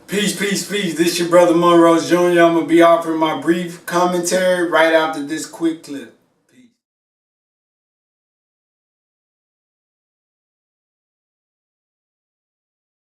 Peace, peace, peace. This your brother Monroe Jr. I'm going to be offering my brief commentary right after this quick clip. Peace.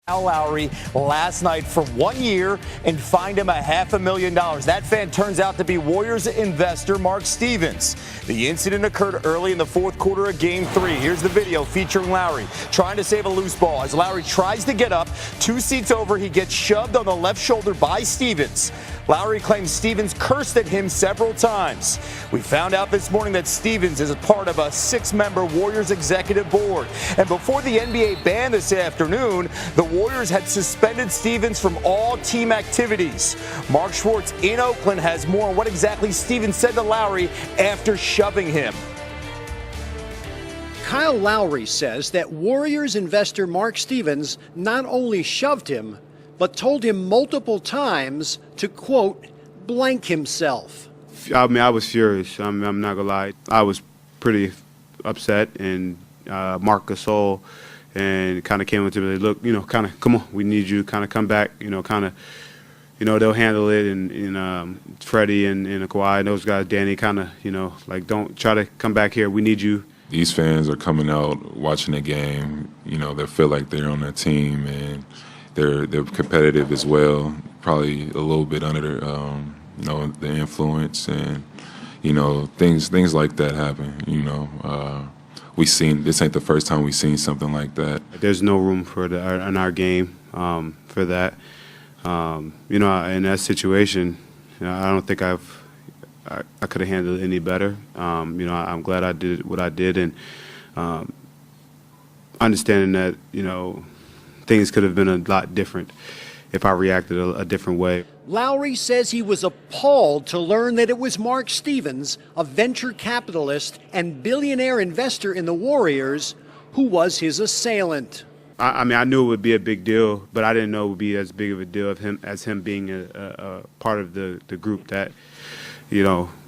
Kyle Lowry last night for 1 year and fined him $500,000. That fan turns out to be Warriors investor Mark Stevens. The incident occurred early in the fourth quarter of Game 3. Here's the video featuring Lowry trying to save a loose ball. As Lowry tries to get up, 2 seats over, he gets shoved on the left shoulder by Stevens. Lowry claims Stevens cursed at him several times. We found out this morning that Stevens is a part of a 6-member Warriors executive board. And before the NBA ban this afternoon, the Warriors had suspended Stevens from all team activities. Mark Schwartz in Oakland has more on what exactly Stevens said to Lowry after shoving him. Kyle Lowry says that Warriors investor Mark Stevens not only shoved him, but told him multiple times to, quote, blank himself. I mean, I was furious. I'm not going to lie. I was pretty upset, and Mark Gasol and kind of came into me, look, kind of, come on, we need you, kind of come back, kind of, they'll handle it. And Freddie and Kawhi and those guys, Danny, kind of, like, don't try to come back here. We need you. These fans are coming out watching the game, they feel like they're on their team, and they're competitive as well, probably a little bit under the influence, and things like that happen. We seen, this ain't the first time we've seen something like that. There's no room for in our game for that. In that situation, I don't think I could have handled it any better. I'm glad I did what I did, and understanding that things could have been a lot different if I reacted a different way. Lowry says he was appalled to learn that it was Mark Stevens, a venture capitalist and billionaire investor in the Warriors, who was his assailant. I mean, I knew it would be a big deal, but I didn't know it would be as big of a deal as him being a part of the group that,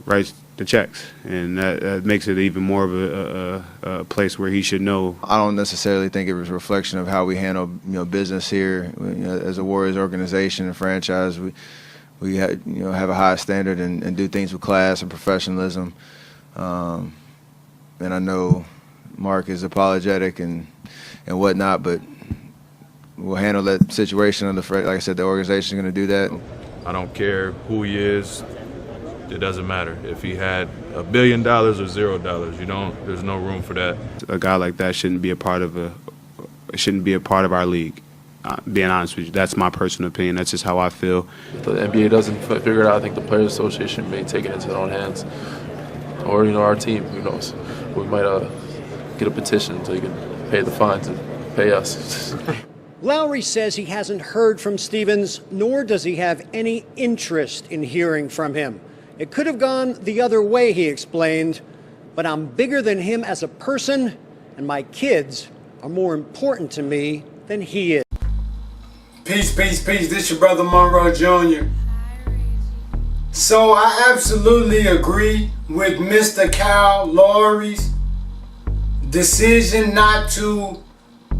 writes the checks, and that makes it even more of a place where he should know. I don't necessarily think it was a reflection of how we handle business here. As a Warriors organization and franchise, we have a high standard and do things with class and professionalism. And I know Mark is apologetic and whatnot, but we'll handle that situation. Like I said, the organization is going to do that. I don't care who he is. It doesn't matter if he had $1 billion or $0. There's no room for that. A guy like that shouldn't be a part of our league. Being honest with you, that's my personal opinion. That's just how I feel. If the NBA doesn't figure it out, I think the Players Association may take it into their own hands, or our team. Who knows? We might get a petition so you can pay the fines and pay us. Lowry says he hasn't heard from Stevens, nor does he have any interest in hearing from him. It could have gone the other way, he explained, but I'm bigger than him as a person, and my kids are more important to me than he is. Peace, peace, peace. This your brother Monroe Jr. So I absolutely agree with Mr. Kyle Lowry's decision not to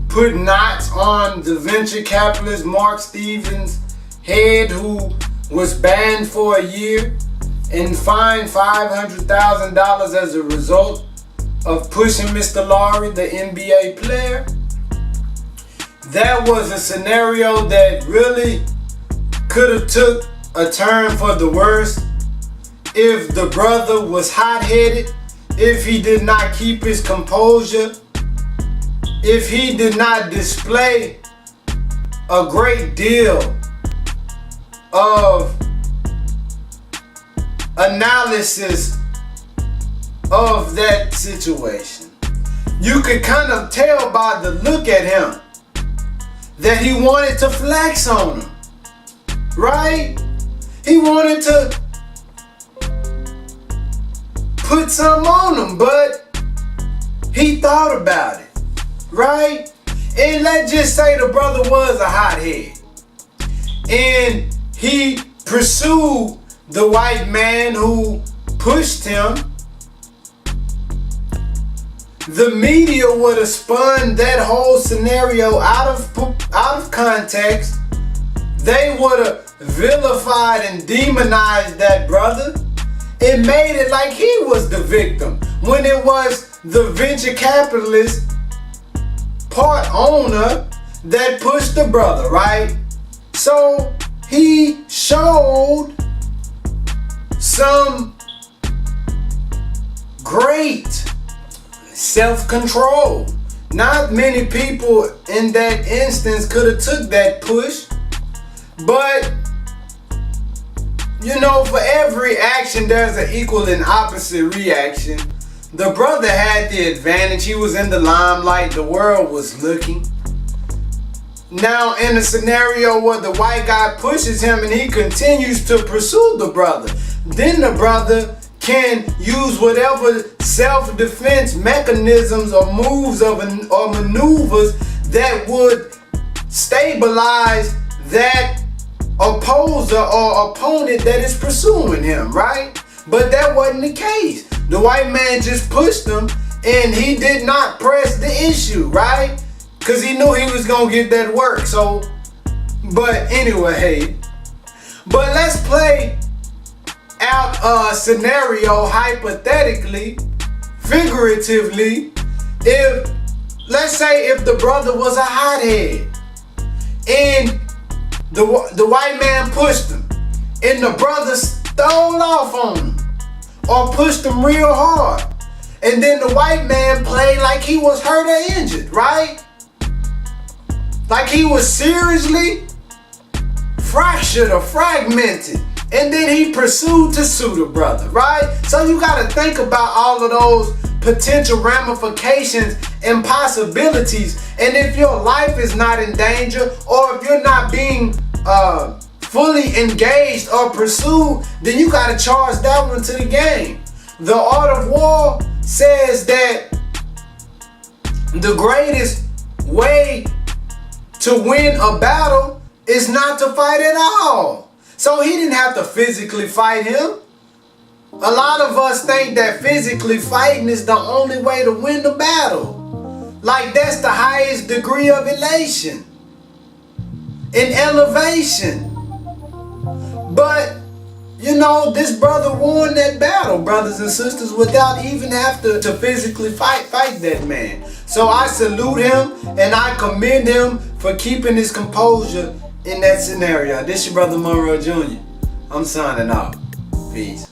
put knots on the venture capitalist Mark Stevens' head, who was banned for a year and fined $500,000 as a result of pushing Mr. Lowry, the NBA player. That was a scenario that really could have took a turn for the worse if the brother was hot-headed, if he did not keep his composure, if he did not display a great deal of analysis of that situation. You could kind of tell by the look at him that he wanted to flex on him, right? He wanted to put something on him, but he thought about it, right? And let's just say the brother was a hothead, and he pursued the white man who pushed him. The media would have spun that whole scenario out of context. they would have vilified and demonized that brother. It made it like he was the victim when it was the venture capitalist part owner that pushed the brother, right? So he showed some great self-control. Not many people in that instance could have took that push, but you know, for every action there's an equal and opposite reaction. The brother had the advantage. He was in the limelight. The world was looking. Now, in a scenario where the white guy pushes him and he continues to pursue the brother, then the brother can use whatever self-defense mechanisms or moves or maneuvers that would stabilize that opposer or opponent that is pursuing him, right? But that wasn't the case. The white man just pushed him and he did not press the issue, right? Because he knew he was going to get that work. So, but anyway, but let's play out a scenario hypothetically, figuratively. If, let's say if the brother was a hothead and the white man pushed him and the brother stole off on him or pushed him real hard, and then the white man played like he was hurt or injured, right? Like he was seriously fractured or fragmented, and then he pursued to sue the brother, right? So you gotta think about all of those potential ramifications and possibilities. And if your life is not in danger, or if you're not being fully engaged or pursued, then you gotta charge that one to the game. The Art of War says that the greatest way to win a battle is not to fight at all. So he didn't have to physically fight him. A lot of us think that physically fighting is the only way to win the battle. Like that's the highest degree of elation and elevation. But you know, this brother won that battle, brothers and sisters, without even have to physically fight that man. So I salute him and I commend him for keeping his composure in that scenario. This your brother Monroe Jr. I'm signing off. Peace.